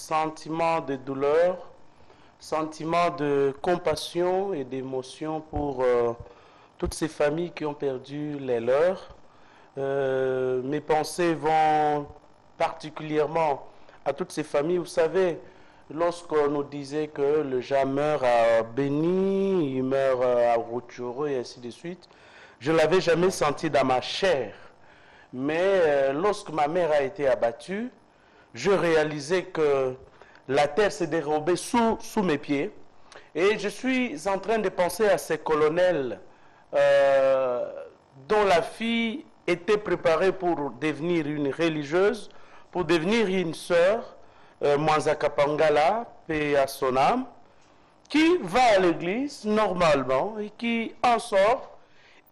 sentiment de douleur, sentiment de compassion et d'émotion pour toutes ces familles qui ont perdu les leurs. Mes pensées vont particulièrement à toutes ces familles. Vous savez, lorsqu'on nous disait que le Jah meurt à Béni, il meurt à Rutshuru et ainsi de suite, je ne l'avais jamais senti dans ma chair. Mais lorsque ma mère a été abattue, je réalisais que la terre s'est dérobée sous mes pieds. Et je suis en train de penser à ces colonels dont la fille était préparée pour devenir une religieuse, pour devenir une sœur, Mwanzaka Pangala, paix à son âme, qui va à l'église normalement et qui en sort.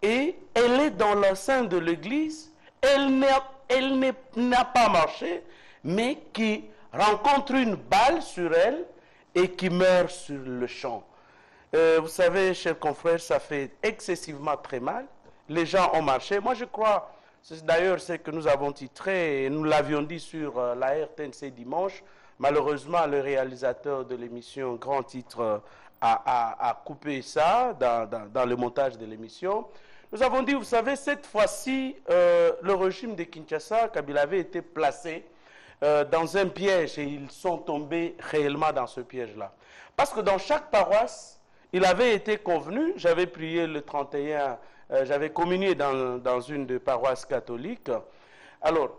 Et elle est dans le sein de l'église, elle n'a pas marché, mais qui rencontre une balle sur elle et qui meurt sur le champ. Vous savez, chers confrères, ça fait excessivement très mal. Les gens ont marché. Moi, je crois, c'est d'ailleurs ce que nous avons titré, et nous l'avions dit sur la RTNC dimanche. Malheureusement, le réalisateur de l'émission Grand Titre a coupé ça dans le montage de l'émission. Nous avons dit, vous savez, cette fois-ci, le régime de Kinshasa, Kabila avait été placé dans un piège et ils sont tombés réellement dans ce piège-là. Parce que dans chaque paroisse, il avait été convenu, j'avais prié le 31, j'avais communié dans une des paroisses catholiques. Alors,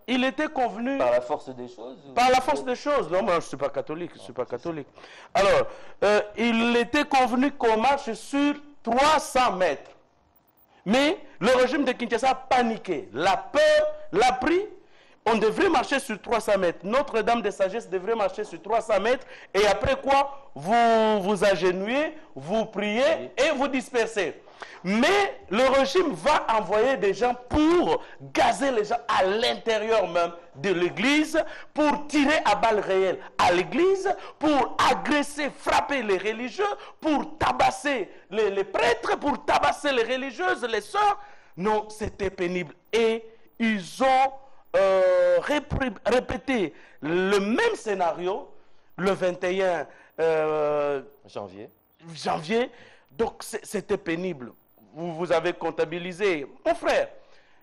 il était convenu... Par la force des choses? Par la force des choses. Non, moi, je ne suis pas catholique, je ne suis pas catholique. Alors, il était convenu qu'on marche sur 300 mètres. Mais le régime de Kinshasa a paniqué. La peur l'a pris. On devrait marcher sur 300 mètres. Notre-Dame de Sagesse devrait marcher sur 300 mètres. Et après quoi, vous vous agenouillez, vous priez et vous dispersez. Mais le régime va envoyer des gens pour gazer les gens à l'intérieur même de l'église, pour tirer à balles réelles à l'église, pour agresser, frapper les religieux, pour tabasser les prêtres, pour tabasser les religieuses, les sœurs. Non, c'était pénible. Et ils ont répété le même scénario le 21 janvier. Donc c'était pénible. Vous avez comptabilisé. Mon frère,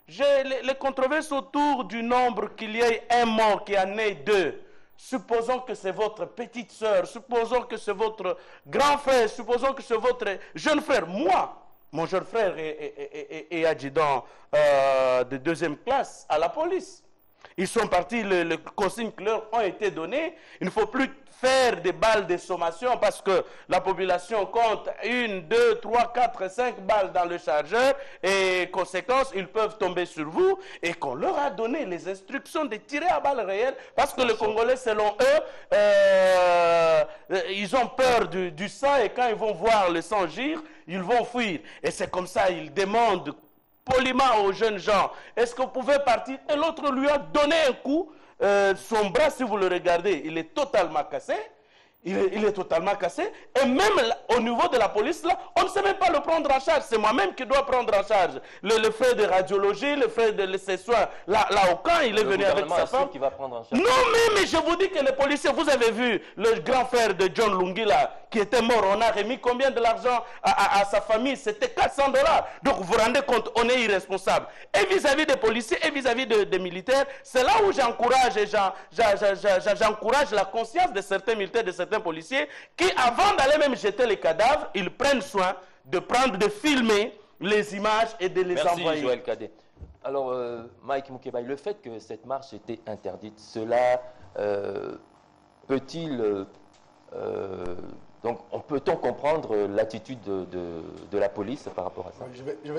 les controverses autour du nombre qu'il y ait un mort, qu'il y en ait deux. Supposons que c'est votre petite sœur, supposons que c'est votre grand frère, supposons que c'est votre jeune frère. Moi, mon jeune frère est adjudant de deuxième classe à la police. Ils sont partis, les consignes qui leur ont été données. Il ne faut plus faire des balles de sommation parce que la population compte 1, 2, 3, 4, 5 balles dans le chargeur et conséquence, ils peuvent tomber sur vous et qu'on leur a donné les instructions de tirer à balles réelles parce que les Congolais, selon eux, ils ont peur du sang et quand ils vont voir le sang gire, ils vont fuir. Et c'est comme ça, ils demandent poliment aux jeunes gens, est-ce que vous pouvez partir? Et l'autre lui a donné un coup, son bras, si vous le regardez, il est totalement cassé. Il est totalement cassé. Et même là, au niveau de la police, là, on ne sait même pas le prendre en charge. C'est moi-même qui dois prendre en charge. Le frais de radiologie, le frais de ses soins. Là, au camp, il est venu avec sa femme. Qui va prendre en charge. Non, mais je vous dis que les policiers, vous avez vu le grand frère de John Lungi, là, qui était mort. On a remis combien de l'argent à sa famille? C'était 400 $. Donc, vous vous rendez compte, on est irresponsable. Et vis-à-vis des policiers et vis-à-vis des militaires, c'est là où j'encourage et j'encourage la conscience de certains militaires, de certains policiers qui, avant d'aller même jeter les cadavres, ils prennent soin de filmer les images et de les envoyer. Merci Joël Cadet. Alors, Mike Moukebaï, le fait que cette marche était interdite, cela peut-il... donc, peut-on comprendre l'attitude de la police par rapport à ça?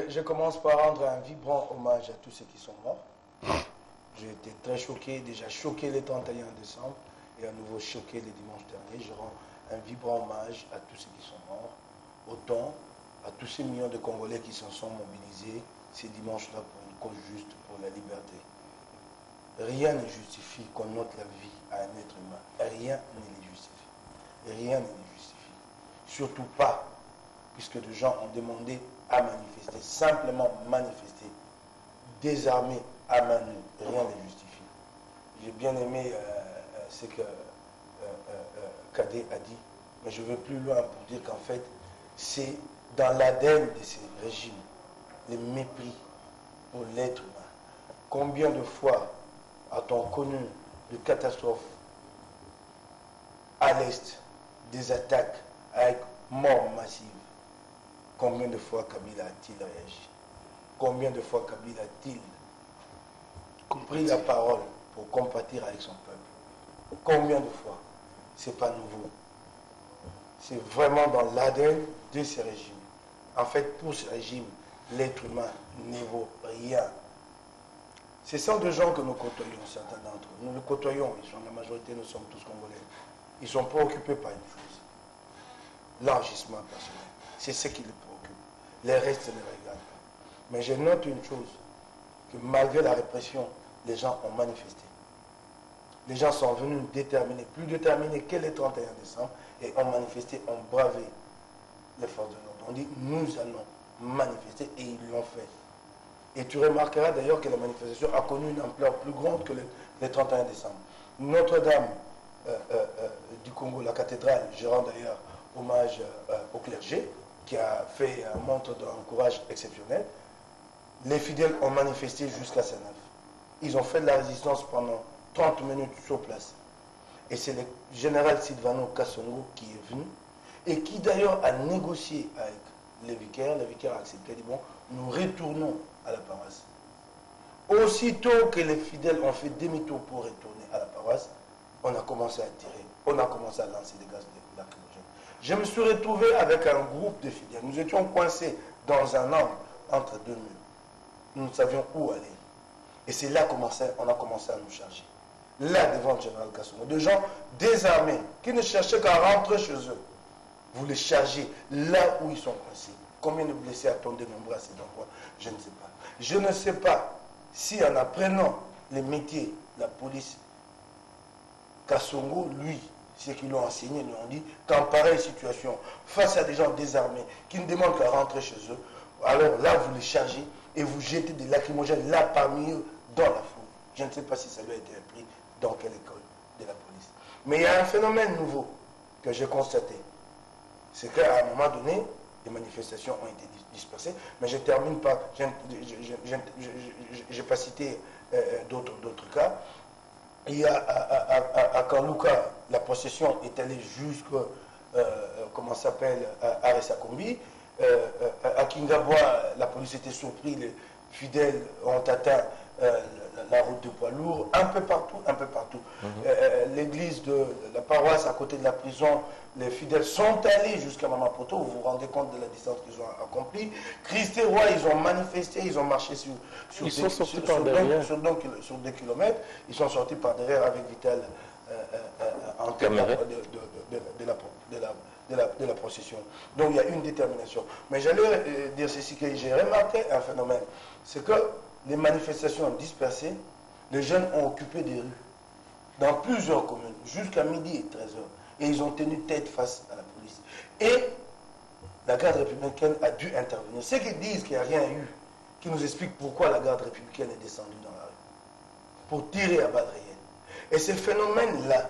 Je commence par rendre un vibrant hommage à tous ceux qui sont morts. J'ai été très choqué, déjà choqué le 31 décembre et à nouveau choqué le dimanche dernier. Je rends un vibrant hommage à tous ceux qui sont morts, autant à tous ces millions de Congolais qui se sont mobilisés ces dimanches-là pour une cause juste, pour la liberté. Rien ne justifie qu'on ôte la vie à un être humain. Rien ne les justifie. Rien ne les justifie. Surtout pas, puisque des gens ont demandé à manifester, simplement manifester, désarmer à main nue. Rien ne justifie. J'ai bien aimé ce que Kadé a dit, mais je vais plus loin pour dire qu'en fait, c'est dans l'ADN de ces régimes, le mépris pour l'être humain. Combien de fois a-t-on connu de catastrophes à l'Est, des attaques avec mort massive? Combien de fois Kabila a-t-il réagi? Combien de fois Kabila a-t-il pris la parole pour compatir avec son peuple? Combien de fois? C'est pas nouveau. C'est vraiment dans l'ADN de ces régimes. En fait, pour ces régimes, l'être humain ne vaut rien. Ce sont des gens que nous côtoyons, certains d'entre eux. Nous les côtoyons, ils sont la majorité, nous sommes tous Congolais. Ils sont préoccupés par une chose, l'enrichissement personnel. C'est ce qui les préoccupe. Les restes ne les regardent pas. Mais je note une chose, que malgré la répression, les gens ont manifesté. Les gens sont venus déterminés, plus déterminés que le 31 décembre, et ont manifesté, ont bravé les forces de l'ordre. On dit, nous allons manifester, et ils l'ont fait. Et tu remarqueras d'ailleurs que la manifestation a connu une ampleur plus grande que le 31 décembre. Notre-Dame du Congo, la cathédrale, je rends d'ailleurs hommage au clergé, qui a fait un montre d'un courage exceptionnel. Les fidèles ont manifesté jusqu'à Saint-Neuf. Ils ont fait de la résistance pendant 30 minutes sur place. Et c'est le général Sylvano Kassongo qui est venu et qui d'ailleurs a négocié avec les vicaires. Les vicaires a accepté, dit bon, nous retournons à la paroisse. Aussitôt que les fidèles ont fait demi-tour pour retourner à la paroisse, on a commencé à tirer, on a commencé à lancer des gaz lacrymogènes. Je me suis retrouvé avec un groupe de fidèles. Nous étions coincés dans un angle entre deux murs. Nous ne savions où aller. Et c'est là qu'on a commencé à nous charger. Là, devant le général Kassongo, des gens désarmés, qui ne cherchaient qu'à rentrer chez eux. Vous les chargez là où ils sont coincés. Combien de blessés a-t-on dénombré à cet endroit? Je ne sais pas. Je ne sais pas si en apprenant les métiers, la police, Kassongo, lui, ceux qui l'ont enseigné, lui ont dit qu'en pareille situation, face à des gens désarmés, qui ne demandent qu'à rentrer chez eux, alors là, vous les chargez et vous jetez des lacrymogènes là parmi eux, dans la foule. Je ne sais pas si ça lui a été appris dans quelle école de la police. Mais il y a un phénomène nouveau que j'ai constaté. C'est qu'à un moment donné, les manifestations ont été dispersées, mais je termine par... Je n'ai pas cité d'autres cas. Il y a à Kanlouka, la procession est allée jusqu'à, comment ça s'appelle, à Ressakombi. À Kingabwa, la police était surprise, les fidèles ont atteint la route de poids lourd, un peu partout, un peu partout. L'église de la paroisse à côté de la prison, les fidèles sont allés jusqu'à Mamapoto, vous vous rendez compte de la distance qu'ils ont accomplie. Christ et Roi, ils ont manifesté, ils ont marché sur des kilomètres, ils sont sortis par derrière avec Vital en tête de la procession. Donc il y a une détermination. Mais j'allais dire ceci, que j'ai remarqué un phénomène, c'est que les manifestations dispersées, les jeunes ont occupé des rues dans plusieurs communes, jusqu'à midi et 13h. Et ils ont tenu tête face à la police. Et la garde républicaine a dû intervenir. Ceux qui disent qu'il n'y a rien eu, qui nous expliquent pourquoi la garde républicaine est descendue dans la rue, pour tirer à balles réelles. Et ce phénomène-là,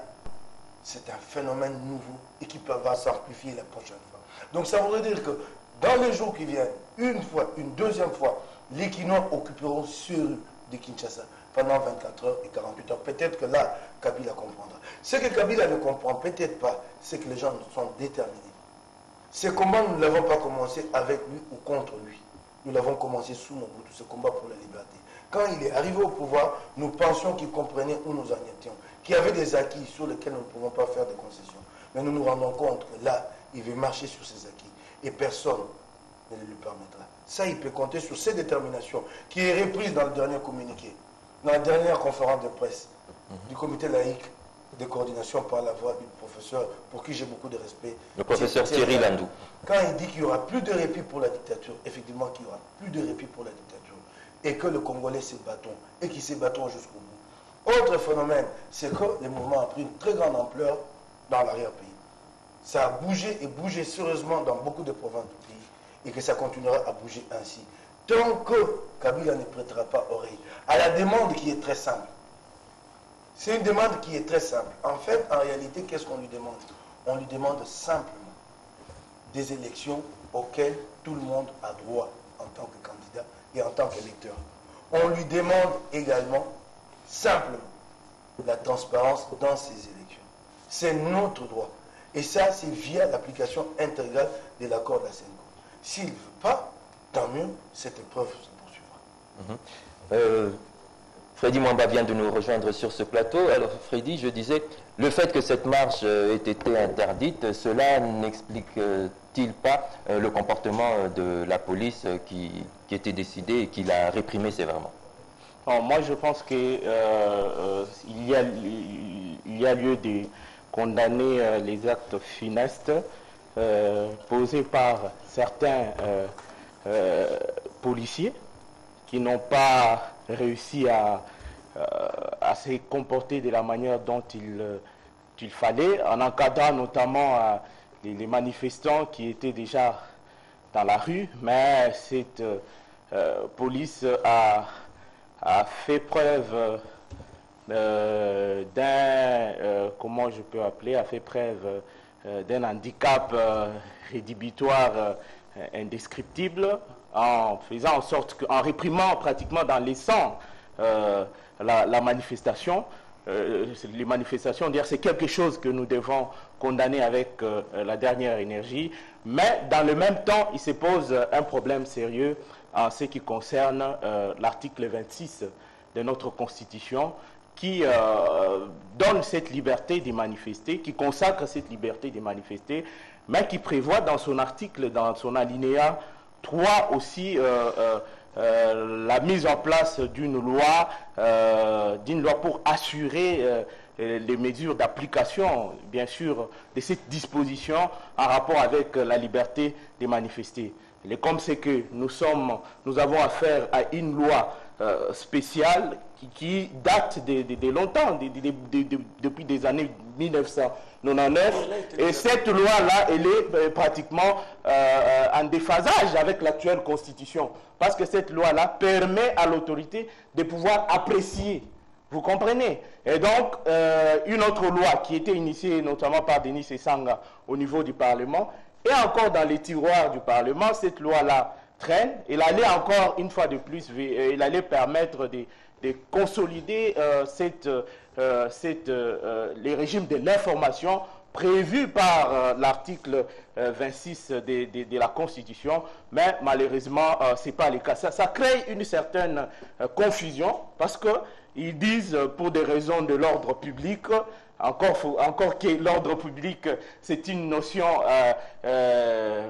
c'est un phénomène nouveau et qui va s'amplifier la prochaine fois. Donc ça voudrait dire que dans les jours qui viennent, une fois, une deuxième fois, les Kinois occuperont ces rues de Kinshasa pendant 24 heures et 48 heures. Peut-être que là, Kabila comprendra. Ce que Kabila ne comprend peut-être pas, c'est que les gens sont déterminés. Ce combat, nous ne l'avons pas commencé avec lui ou contre lui. Nous l'avons commencé sous Mobutu, ce combat pour la liberté. Quand il est arrivé au pouvoir, nous pensions qu'il comprenait où nous en étions, qu'il y avait des acquis sur lesquels nous ne pouvons pas faire de concessions. Mais nous nous rendons compte que là, il veut marcher sur ces acquis. Et personne ne le lui permettra. Ça, il peut compter sur ses déterminations, qui est reprise dans le dernier communiqué, dans la dernière conférence de presse du comité laïque de coordination par la voix du professeur, pour qui j'ai beaucoup de respect. Le professeur Thierry Landou. Quand il dit qu'il n'y aura plus de répit pour la dictature, effectivement qu'il n'y aura plus de répit pour la dictature, et que le Congolais se battent, et qu'ils se battent jusqu'au bout. Autre phénomène, c'est que le mouvement a pris une très grande ampleur dans l'arrière-pays. Ça a bougé et bougé sérieusement dans beaucoup de provinces du pays, et que ça continuera à bouger ainsi. Tant que Kabila ne prêtera pas oreille à la demande qui est très simple, C'est une demande qui est très simple. En fait, en réalité, qu'est-ce qu'on lui demande? On lui demande simplement des élections auxquelles tout le monde a droit en tant que candidat et en tant qu'électeur. On lui demande également simplement la transparence dans ces élections. C'est notre droit. Et ça, c'est via l'application intégrale de l'accord de la CENCO. S'il ne veut pas, tant mieux, cette épreuve se poursuivra. Freddy Mwamba vient de nous rejoindre sur ce plateau. Alors Freddy, je disais, le fait que cette marche ait été interdite, cela n'explique-t-il pas le comportement de la police qui était décidé et qui l'a réprimé sévèrement? Bon, moi, je pense qu'il y a lieu de condamner les actes funestes posés par certains policiers qui n'ont pas réussi à se comporter de la manière dont il fallait, en encadrant notamment les manifestants qui étaient déjà dans la rue, mais cette police a fait preuve comment je peux appeler, a fait preuve d'un handicap rédhibitoire indescriptible, en faisant en sorte en réprimant pratiquement dans les sangs la manifestation. Les manifestations, c'est quelque chose que nous devons condamner avec la dernière énergie, mais dans le même temps, il se pose un problème sérieux en ce qui concerne l'article 26 de notre Constitution qui donne cette liberté de manifester, qui consacre cette liberté de manifester, mais qui prévoit dans son article, dans son alinéa 3 aussi, la mise en place d'une loi pour assurer les mesures d'application, bien sûr, de cette disposition en rapport avec la liberté de manifester. Comme c'est que nous avons affaire à une loi spéciale qui date de longtemps, depuis des années 1999, et cette loi-là, elle est pratiquement en déphasage avec l'actuelle Constitution, parce que cette loi-là permet à l'autorité de pouvoir apprécier. Vous comprenez? Et donc, une autre loi qui était initiée notamment par Denis Essanga au niveau du Parlement, et encore dans les tiroirs du Parlement, cette loi-là traîne. Elle allait encore, une fois de plus, elle allait permettre de consolider les régimes de l'information prévus par l'article 26 de la Constitution, mais malheureusement, ce n'est pas le cas. Ça crée une certaine confusion, parce qu'ils disent, pour des raisons de l'ordre public, encore que l'ordre public, c'est une notion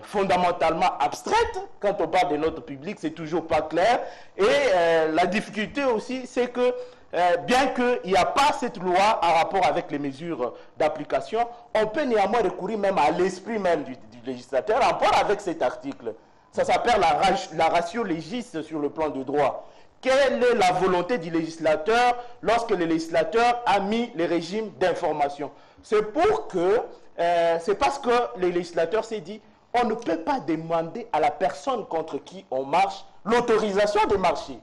fondamentalement abstraite. Quand on parle de l'ordre public, c'est toujours pas clair. Et la difficulté aussi, c'est que bien qu'il n'y a pas cette loi en rapport avec les mesures d'application, on peut néanmoins recourir même à l'esprit même du législateur en rapport avec cet article. Ça s'appelle la ratio legis sur le plan du droit. Quelle est la volonté du législateur lorsque le législateur a mis les régimes d'information? C'est parce que le législateur s'est dit, on ne peut pas demander à la personne contre qui on marche l'autorisation de marcher.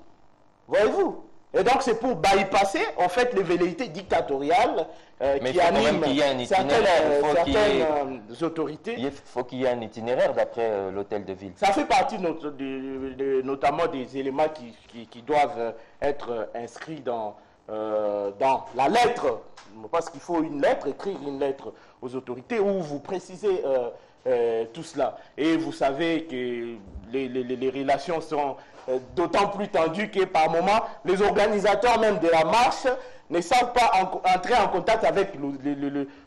Voyez-vous? Et donc c'est pour bypasser en fait les velléités dictatoriales qui animent certaines autorités. Il faut qu'il y ait un itinéraire d'après l'hôtel de ville. Ça fait partie notamment des éléments qui doivent être inscrits dans la lettre, parce qu'il faut une lettre, écrire une lettre aux autorités où vous précisez tout cela. Et vous savez que les relations sont d'autant plus tendues que par moment, les organisateurs même de la marche ne savent pas entrer en contact avec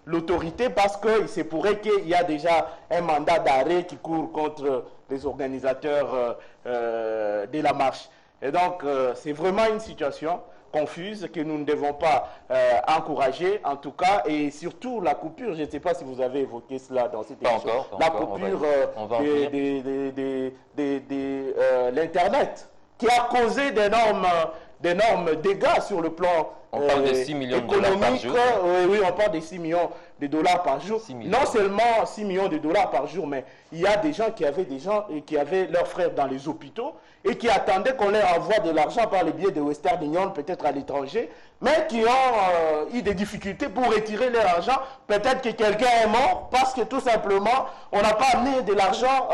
l'autorité, parce qu'il se pourrait qu'il y a déjà un mandat d'arrêt qui court contre les organisateurs de la marche. Et donc, c'est vraiment une situation confuse que nous ne devons pas encourager, en tout cas, et surtout la coupure, je ne sais pas si vous avez évoqué cela dans cette émission, la coupure de l'Internet, qui a causé d'énormes dégâts sur le plan On parle de 6 millions de dollars par jour. Oui, on parle de 6 millions de dollars par jour. Non seulement 6 millions de dollars par jour, mais il y a des gens qui avaient leurs frères dans les hôpitaux et qui attendaient qu'on leur envoie de l'argent par le biais de Western Union, peut-être à l'étranger, mais qui ont eu des difficultés pour retirer leur argent. Peut-être que quelqu'un est mort parce que tout simplement, on n'a pas amené de l'argent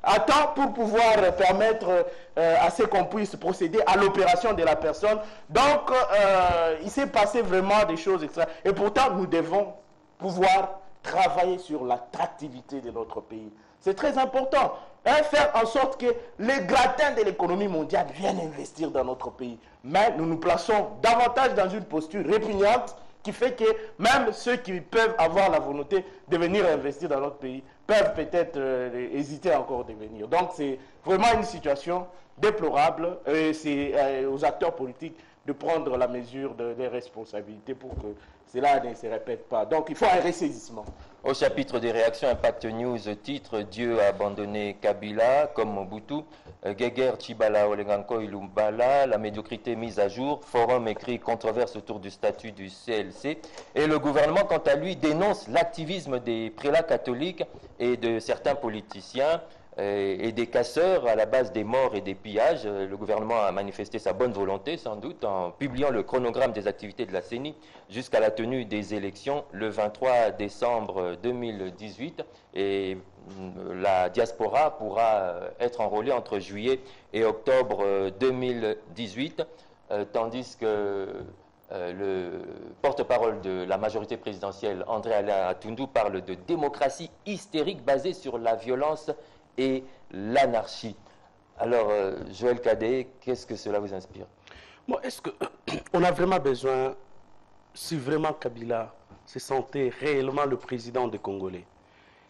à temps pour pouvoir permettre à ce qu'on puisse procéder à l'opération de la personne. Donc, il s'est passé vraiment des choses extra. Et pourtant, nous devons pouvoir travailler sur l'attractivité de notre pays. C'est très important. Faire en sorte que les gratins de l'économie mondiale viennent investir dans notre pays. Mais nous nous plaçons davantage dans une posture répugnante qui fait que même ceux qui peuvent avoir la volonté de venir investir dans notre pays peuvent peut-être hésiter encore de venir. Donc c'est vraiment une situation déplorable et c'est aux acteurs politiques de prendre la mesure des responsabilités pour que cela ne se répète pas. Donc il faut un ressaisissement. Au chapitre des réactions, Impact News titre « Dieu a abandonné Kabila comme Mobutu ». Guéguer Tchibala Olenganko Ilumbala, la médiocrité mise à jour. Forum écrit controverse autour du statut du CLC. Et le gouvernement, quant à lui, dénonce l'activisme des prélats catholiques et de certains politiciens et des casseurs à la base des morts et des pillages. Le gouvernement a manifesté sa bonne volonté, sans doute, en publiant le chronogramme des activités de la CENI jusqu'à la tenue des élections le 23 décembre 2018. Et la diaspora pourra être enrôlée entre juillet et octobre 2018, tandis que le porte-parole de la majorité présidentielle, André Alain Atundu, parle de démocratie hystérique basée sur la violence et l'anarchie. Alors, Joël Cadet, qu'est-ce que cela vous inspire? Bon, est-ce qu'on a vraiment besoin, si vraiment Kabila se sentait réellement le président des Congolais,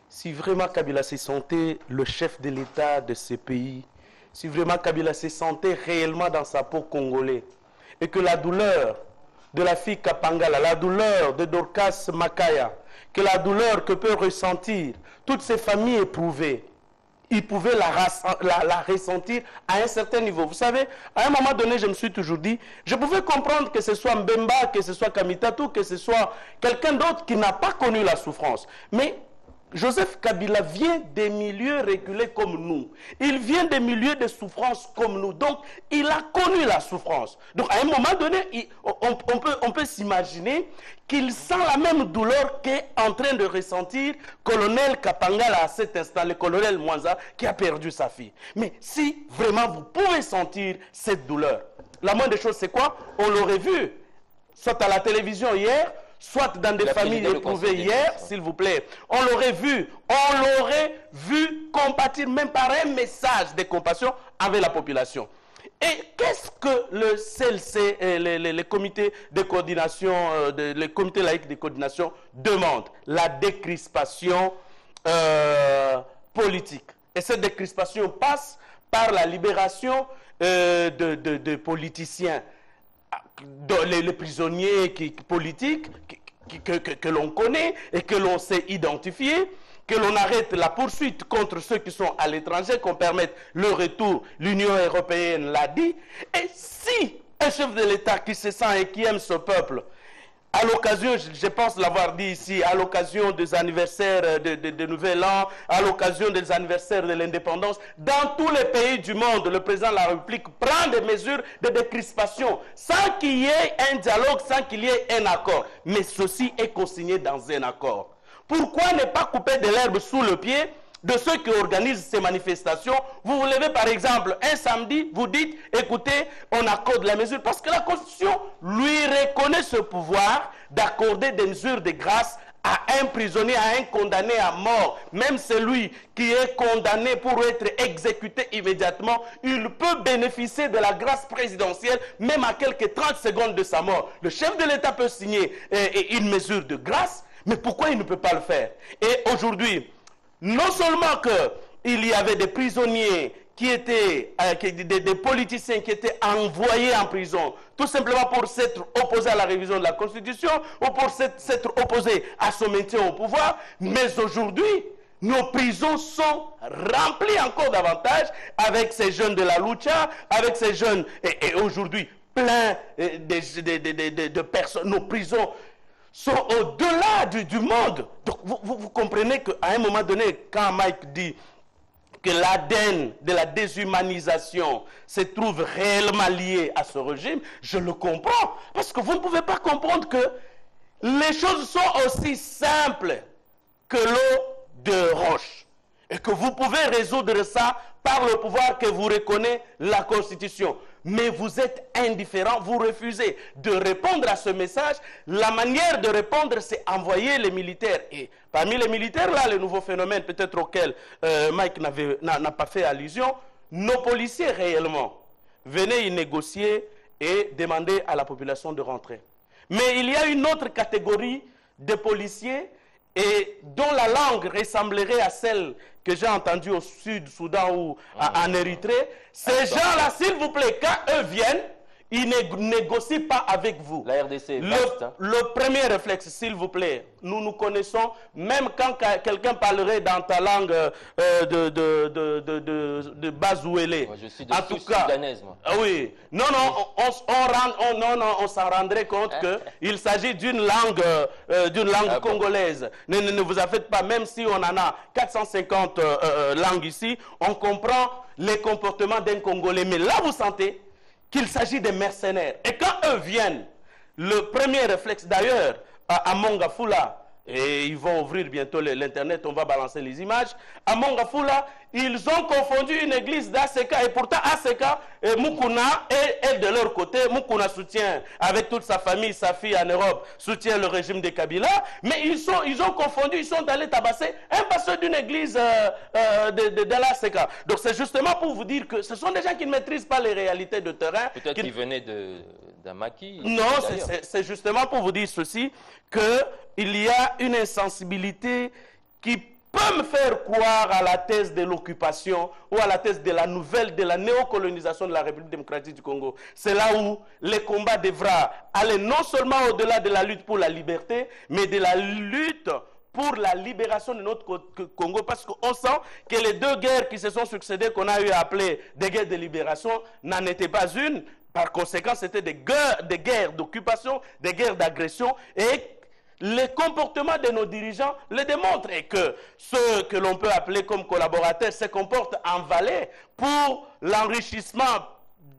si vraiment Kabila se sentait le chef de l'État de ce pays, si vraiment Kabila se sentait réellement dans sa peau congolais, et que la douleur de la fille Kapangala, la douleur de Dorcas Makaya, que la douleur que peut ressentir toutes ces familles éprouvées, il pouvait la ressentir à un certain niveau. Vous savez, à un moment donné, je me suis toujours dit, je pouvais comprendre que ce soit Mbemba, que ce soit Kamitatu, que ce soit quelqu'un d'autre qui n'a pas connu la souffrance. Mais Joseph Kabila vient des milieux reculés comme nous. Il vient des milieux de souffrance comme nous. Donc, il a connu la souffrance. Donc, à un moment donné, on peut s'imaginer qu'il sent la même douleur qu'est en train de ressentir colonel Kapangala à cet instant, le colonel Mwanza, qui a perdu sa fille. Mais si vraiment vous pouvez sentir cette douleur, la moindre des choses, c'est quoi? On l'aurait vu, soit à la télévision hier, soit dans des familles éprouvées hier, s'il vous plaît. On l'aurait vu compatir même par un message de compassion avec la population. Et qu'est-ce que le CLC, le comité de coordination, le comité laïque de coordination demande? La décrispation politique. Et cette décrispation passe par la libération de politiciens, les prisonniers politiques que l'on connaît et que l'on sait identifier, que l'on arrête la poursuite contre ceux qui sont à l'étranger, qu'on permette le retour. L'Union européenne l'a dit. Et si un chef de l'État qui se sent et qui aime ce peuple, à l'occasion, je pense l'avoir dit ici, à l'occasion des anniversaires de Nouvel An, à l'occasion des anniversaires de l'indépendance, dans tous les pays du monde, le président de la République prend des mesures de décrispation sans qu'il y ait un dialogue, sans qu'il y ait un accord. Mais ceci est consigné dans un accord. Pourquoi ne pas couper de l'herbe sous le pied de ceux qui organisent ces manifestations? Vous vous levez par exemple un samedi, vous dites, écoutez, on accorde la mesure, parce que la Constitution lui reconnaît ce pouvoir d'accorder des mesures de grâce à un prisonnier, à un condamné à mort. Même celui qui est condamné pour être exécuté immédiatement, il peut bénéficier de la grâce présidentielle, même à quelques 30 secondes de sa mort. Le chef de l'État peut signer une mesure de grâce, mais pourquoi il ne peut pas le faire? Et aujourd'hui, non seulement qu'il y avait des prisonniers qui étaient, des politiciens qui étaient envoyés en prison, tout simplement pour s'être opposés à la révision de la Constitution ou pour s'être opposés à son maintien au pouvoir, mais aujourd'hui, nos prisons sont remplies encore davantage avec ces jeunes de la lucha, avec ces jeunes, et aujourd'hui, plein de personnes. Nos prisons sont au-delà du monde. Donc vous comprenez qu'à un moment donné, quand Mike dit que l'ADN de la déshumanisation se trouve réellement lié à ce régime, je le comprends. Parce que vous ne pouvez pas comprendre que les choses sont aussi simples que l'eau de roche. Et que vous pouvez résoudre ça par le pouvoir que vous reconnaît la Constitution. Mais vous êtes indifférent, vous refusez de répondre à ce message. La manière de répondre, c'est envoyer les militaires. Et parmi les militaires, là, le nouveau phénomène peut-être auquel Mike n'a pas fait allusion, nos policiers réellement venaient y négocier et demander à la population de rentrer. Mais il y a une autre catégorie de policiers et dont la langue ressemblerait à celle que j'ai entendue au Sud-Soudan ou en Érythrée. Ces gens-là, s'il vous plaît, quand eux viennent, ils ne négocient pas avec vous. La RDC est vaste, hein. Le premier réflexe, s'il vous plaît, nous nous connaissons, même quand quelqu'un parlerait dans ta langue de Bazouélé. Moi, je suis de sud-soudanaise, moi. Oui. Non, on s'en rendrait compte qu'il s'agit d'une langue, congolaise. Ne vous en faites pas, même si on en a 450 langues ici, on comprend les comportements d'un Congolais. Mais là, vous sentez qu'il s'agit des mercenaires. Et quand eux viennent, le premier réflexe d'ailleurs, à Mongafula, et ils vont ouvrir bientôt l'internet, on va balancer les images, à Mongafula, ils ont confondu une église d'Aseka, et pourtant Aseka et Mukuna est de leur côté. Mukuna soutient, avec toute sa famille, sa fille en Europe, soutient le régime de Kabila, mais ils ont confondu, ils sont allés tabasser un pasteur d'une église de l'Aseka. Donc c'est justement pour vous dire que ce sont des gens qui ne maîtrisent pas les réalités de terrain. Peut-être qu'ils venaient d'un maquis. Non, c'est justement pour vous dire ceci, qu'il y a une insensibilité qui peut me faire croire à la thèse de l'occupation ou à la thèse de la néocolonisation de la République démocratique du Congo. C'est là où le combat devra aller non seulement au-delà de la lutte pour la liberté, mais de la lutte pour la libération de notre Congo, parce qu'on sent que les deux guerres qui se sont succédées, qu'on a eu à appeler des guerres de libération, n'en étaient pas une. Par conséquent, c'était des guerres d'occupation, des guerres d'agression, et les comportements de nos dirigeants le démontrent, et que ceux que l'on peut appeler comme collaborateurs se comportent en valet pour l'enrichissement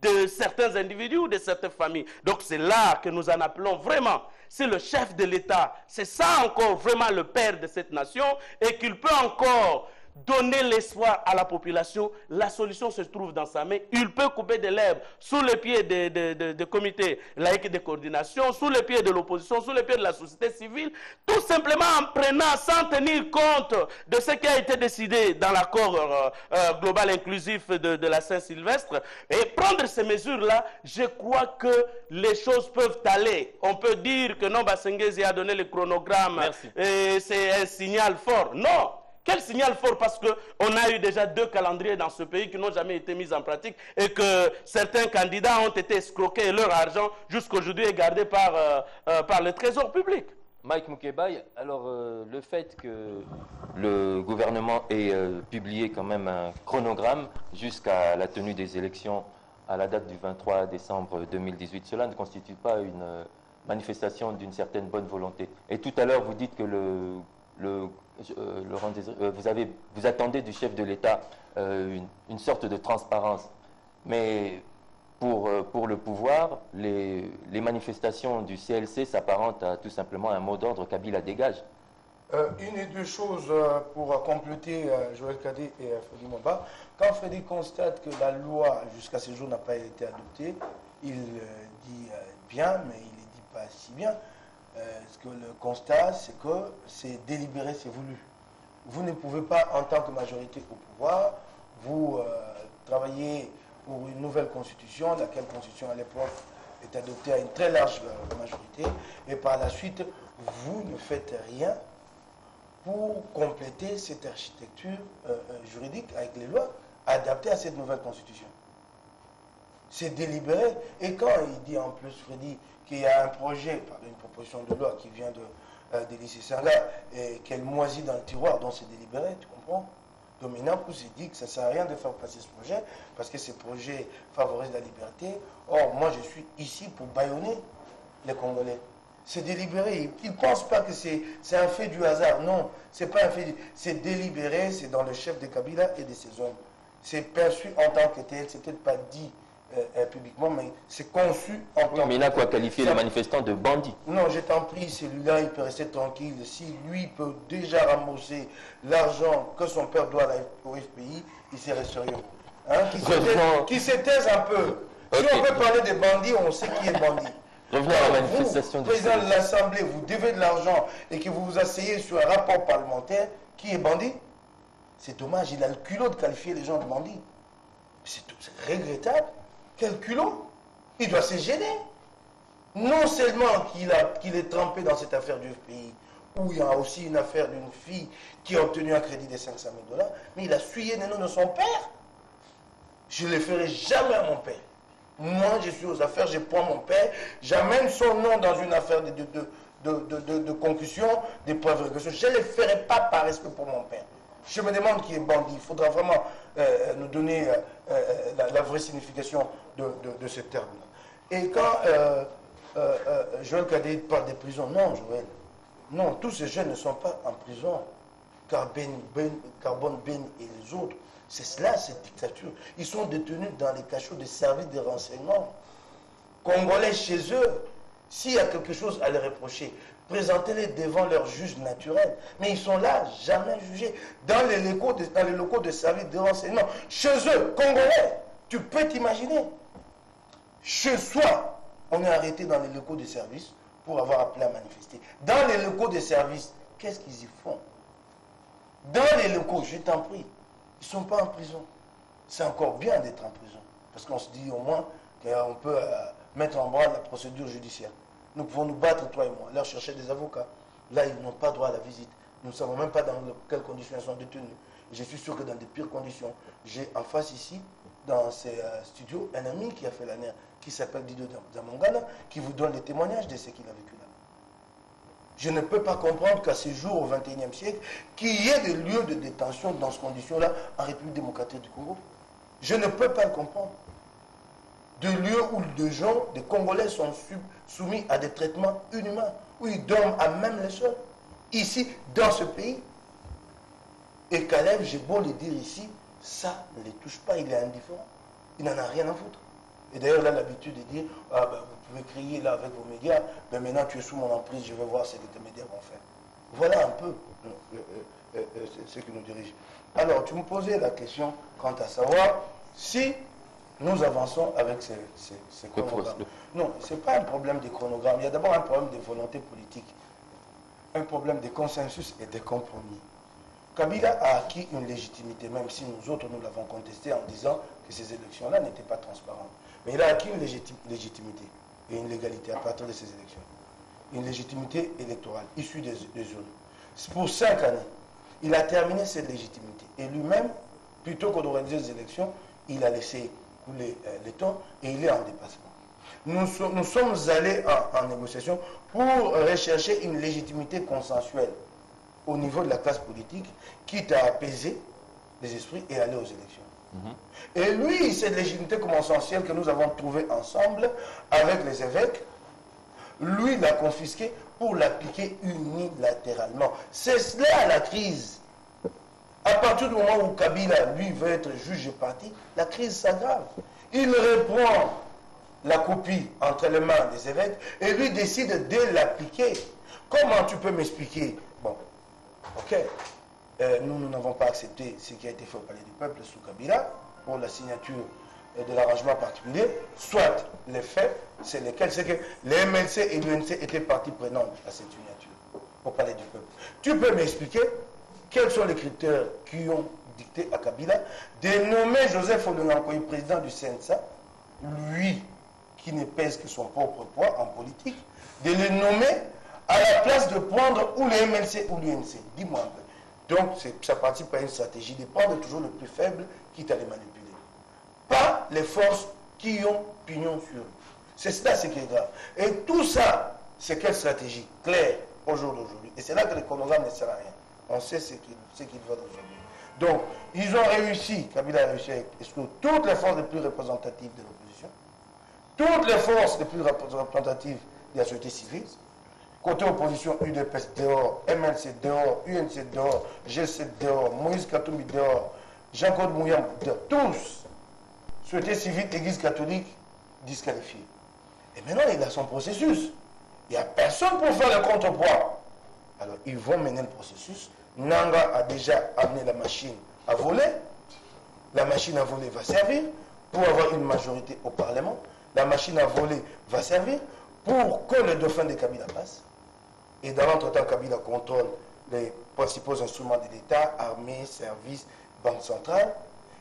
de certains individus ou de certaines familles. Donc c'est là que nous en appelons vraiment. C'est le chef de l'État, c'est ça encore vraiment le père de cette nation, et qu'il peut encore donner l'espoir à la population. La solution se trouve dans sa main. Il peut couper de l'herbe sous les pieds des comités laïques de coordination, sous les pieds de l'opposition, sous les pieds de la société civile, tout simplement en prenant, sans tenir compte de ce qui a été décidé dans l'accord global inclusif de la Saint-Sylvestre, et prendre ces mesures-là. Je crois que les choses peuvent aller. On peut dire que non, Bassengezi a donné le chronogramme. Merci. Et c'est un signal fort. Non. Quel signal fort, parce qu'on a eu déjà 2 calendriers dans ce pays qui n'ont jamais été mis en pratique, et que certains candidats ont été escroqués et leur argent jusqu'à aujourd'hui est gardé par le trésor public. Mike Mukebai, alors le fait que le gouvernement ait publié quand même un chronogramme jusqu'à la tenue des élections à la date du 23 décembre 2018, cela ne constitue pas une manifestation d'une certaine bonne volonté. Et tout à l'heure, vous dites que Laurent Désiré, vous attendez du chef de l'État une sorte de transparence. Mais pour le pouvoir, les manifestations du CLC s'apparentent à tout simplement un mot d'ordre: Kabila dégage. Une et deux choses pour compléter Joël Cadet et Freddy Mwamba. Quand Freddy constate que la loi jusqu'à ce jour n'a pas été adoptée, il dit bien, mais il ne dit pas si bien. Ce que le constat, c'est que c'est délibéré, c'est voulu. Vous ne pouvez pas, en tant que majorité au pouvoir, vous travailler pour une nouvelle constitution, laquelle constitution à l'époque est adoptée à une très large majorité, et par la suite, vous ne faites rien pour compléter cette architecture juridique avec les lois adaptées à cette nouvelle constitution. C'est délibéré, et quand il dit en plus, Freddy, qu'il y a un projet, une proposition de loi qui vient de lycée Senga et qu'elle moisit dans le tiroir, donc c'est délibéré, tu comprends? Donc maintenant, vous s'est dit que ça ne sert à rien de faire passer ce projet parce que ce projet favorise la liberté. Or, moi, je suis ici pour bâillonner les Congolais. C'est délibéré. Ils ne pensent pas que c'est un fait du hasard. Non, c'est pas un fait. C'est délibéré, c'est dans le chef de Kabila et de ses hommes. C'est perçu en tant que tel, c'est peut-être pas dit publiquement, mais c'est conçu en tant que tel. Mais il a quoi qualifier les manifestants de bandits? Non, je t'en prie, celui-là, il peut rester tranquille. Si lui peut déjà rembourser l'argent que son père doit au FPI, il serait sérieux. Hein? Qui se taise un peu. Si on peut parler de bandits, on sait qui est bandit. Revenons à la manifestation vous, président de l'Assemblée, vous devez de l'argent et que vous vous asseyez sur un rapport parlementaire, qui est bandit? C'est dommage, il a le culot de qualifier les gens de bandits. C'est regrettable. Quel culot? Il doit se gêner. Non seulement qu'il est trempé dans cette affaire du FPI, où il y a aussi une affaire d'une fille qui a obtenu un crédit de 500 000 $, mais il a souillé les noms de son père. Je ne le ferai jamais à mon père. Moi, je suis aux affaires, je prends mon père, j'amène son nom dans une affaire de concussion, de preuves de je ne le ferai pas par respect pour mon père. Je me demande qui est bandit. Il faudra vraiment nous donner la vraie signification de ce terme-là. Et quand Joël Cadet parle des prisons, non, Joël, non, tous ces jeunes ne sont pas en prison. Carbone Ben et les autres, c'est cela, cette dictature. Ils sont détenus dans les cachots des services de renseignement. Congolais chez eux, s'il y a quelque chose à les reprocher, présentez-les devant leur juge naturel. Mais ils sont là, jamais jugés. Dans les locaux de services de renseignement. Chez eux, Congolais, tu peux t'imaginer. Chez soi, on est arrêté dans les locaux de services pour avoir appelé à manifester. Dans les locaux de services, qu'est-ce qu'ils y font? Dans les locaux, je t'en prie, ils ne sont pas en prison. C'est encore bien d'être en prison. Parce qu'on se dit au moins qu'on peut mettre en branle la procédure judiciaire. Nous pouvons nous battre, toi et moi, leur chercher des avocats. Là, ils n'ont pas droit à la visite. Nous ne savons même pas dans quelles conditions ils sont détenus. Je suis sûr que dans de pires conditions. J'ai en face ici, dans ces studios, un ami qui a fait la nerf, qui s'appelle Dido Zamongana, qui vous donne les témoignages de ce qu'il a vécu là. Je ne peux pas comprendre qu'à ce jour, au XXIe siècle, qu'il y ait des lieux de détention dans ces conditions-là en République démocratique du Congo. Je ne peux pas le comprendre. De lieux où des gens, des Congolais sont soumis à des traitements inhumains, où ils dorment à même les sols. Ici, dans ce pays. Et Caleb, j'ai beau le dire ici, ça ne les touche pas, il est indifférent. Il n'en a rien à foutre. Et d'ailleurs, il a l'habitude de dire, ah ben, vous pouvez crier là avec vos médias, mais maintenant tu es sous mon emprise, je vais voir ce que tes médias vont faire. Voilà un peu ce qui nous dirige. Alors, tu me posais la question quant à savoir si nous avançons avec ces chronogrammes. Non, ce n'est pas un problème de chronogramme. Il y a d'abord un problème de volonté politique, un problème de consensus et de compromis. Kabila a acquis une légitimité, même si nous autres, nous l'avons contesté en disant que ces élections-là n'étaient pas transparentes. Mais il a acquis une légitimité et une légalité à partir de ces élections. Une légitimité électorale issue des urnes. Pour 5 années, il a terminé cette légitimité. Et lui-même, plutôt que d'organiser des élections, il a laissé couler le temps et il est en dépassement. Nous sommes allés en négociation pour rechercher une légitimité consensuelle au niveau de la classe politique, quitte à apaiser les esprits et aller aux élections. Et lui, cette légitimité consensuelle que nous avons trouvée ensemble avec les évêques, lui l'a confisquée pour l'appliquer unilatéralement. C'est cela la crise. À partir du moment où Kabila, lui, veut être juge et parti, la crise s'aggrave. Il reprend la copie entre les mains des évêques et lui décide de l'appliquer. Comment tu peux m'expliquer? Bon, ok, nous n'avons pas accepté ce qui a été fait au Palais du Peuple sous Kabila pour la signature de l'arrangement particulier, soit les faits, c'est lesquels, c'est que les MLC et l'UNC étaient partie prenante à cette signature au Palais du Peuple. Tu peux m'expliquer quels sont les critères qui ont dicté à Kabila de nommer Joseph Olengankoy président du CNSA, lui qui ne pèse que son propre poids en politique, de le nommer à la place de prendre ou les MLC ou l'UNC. Dis-moi un peu. Donc, ça participe à une stratégie de prendre toujours le plus faible, quitte à les manipuler. Pas les forces qui ont pignon sur eux. C'est cela ce qui est grave. Et tout ça, c'est quelle stratégie claire au jour d'aujourd'hui. Et c'est là que le chronogramme ne sert à rien. On sait ce qu'ils veulent aujourd'hui. Donc, ils ont réussi, Kabila a réussi avec toutes les forces les plus représentatives de l'opposition, toutes les forces les plus représentatives de la société civile. Côté opposition, UDPS dehors, MLC dehors, UNC dehors, G7 dehors, Moïse Katumbi dehors, Jean-Claude Mouyam dehors, tous, société civile, église catholique, disqualifiés. Et maintenant, il a son processus. Il n'y a personne pour faire le contrepoids. Alors, ils vont mener le processus. Nanga a déjà amené la machine à voler. La machine à voler va servir pour avoir une majorité au Parlement. La machine à voler va servir pour que le dauphin de Kabila passe. Et dans l'entretemps, Kabila contrôle les principaux instruments de l'État, armée, services, banque centrale.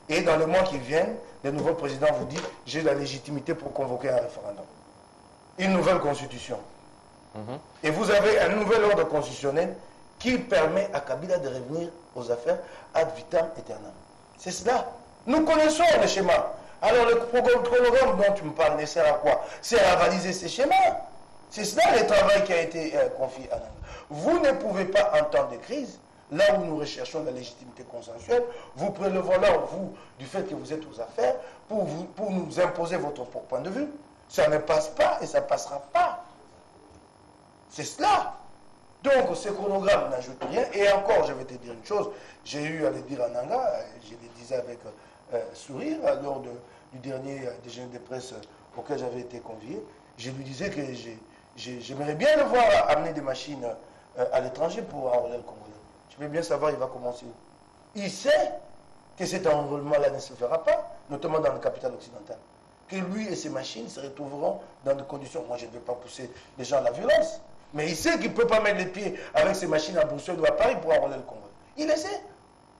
Et dans les mois qui viennent, le nouveau président vous dit « j'ai la légitimité pour convoquer un référendum ». Une nouvelle constitution. Et vous avez un nouvel ordre constitutionnel qui permet à Kabila de revenir aux affaires ad vitam aeternam. C'est cela. Nous connaissons le schéma. Alors le programme dont tu me parles ne sert à quoi? C'est à avaliser ces schémas. C'est cela le travail qui a été confié à nous. Vous ne pouvez pas, en temps de crise, là où nous recherchons la légitimité consensuelle, vous prélevez là, vous, du fait que vous êtes aux affaires, pour nous imposer votre point de vue. Ça ne passe pas et ça ne passera pas. C'est cela. Donc, ce chronogramme n'ajoute rien. Et encore, je vais te dire une chose. J'ai eu à le dire à Nanga, je le disais avec sourire, lors du dernier déjeuner de presse auquel j'avais été convié. Je lui disais que j'aimerais bien le voir amener des machines à l'étranger pour enrôler le Congolais. Je veux bien savoir, il va commencer où. Il sait que cet enrôlement-là ne se fera pas, notamment dans le capital occidental. Que lui et ses machines se retrouveront dans des conditions. Moi, je ne vais pas pousser les gens à la violence. Mais il sait qu'il ne peut pas mettre les pieds avec ses machines à Bruxelles ou à Paris pour enrôler le Congo. Il le sait.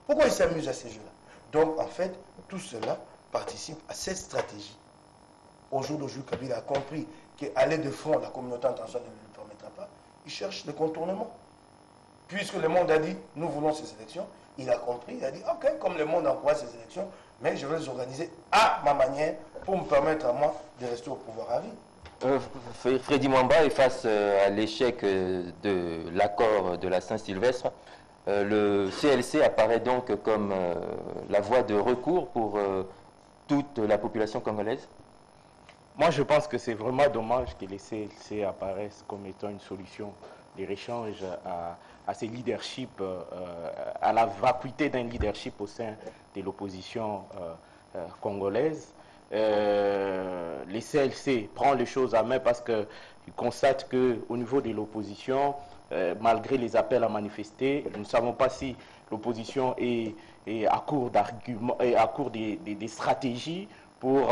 Pourquoi il s'amuse à ces jeux-là? Donc, en fait, tout cela participe à cette stratégie. Au jour d'aujourd'hui, Kabila a compris qu'aller de front, la communauté internationale ne lui permettra pas. Il cherche le contournement. Puisque le monde a dit, nous voulons ces élections, il a compris, il a dit, ok, comme le monde encourage ces élections, mais je vais les organiser à ma manière pour me permettre à moi de rester au pouvoir à vie. Freddy Mwamba est face à l'échec de l'accord de la Saint-Sylvestre. Le CLC apparaît donc comme la voie de recours pour toute la population congolaise. Moi, je pense que c'est vraiment dommage que les CLC apparaissent comme étant une solution de réchange à ces leaderships, à la vacuité d'un leadership au sein de l'opposition congolaise. Les CLC prennent les choses à main parce qu'ils constatent qu'au niveau de l'opposition, malgré les appels à manifester, nous ne savons pas si l'opposition est à court d'arguments et à court des stratégies pour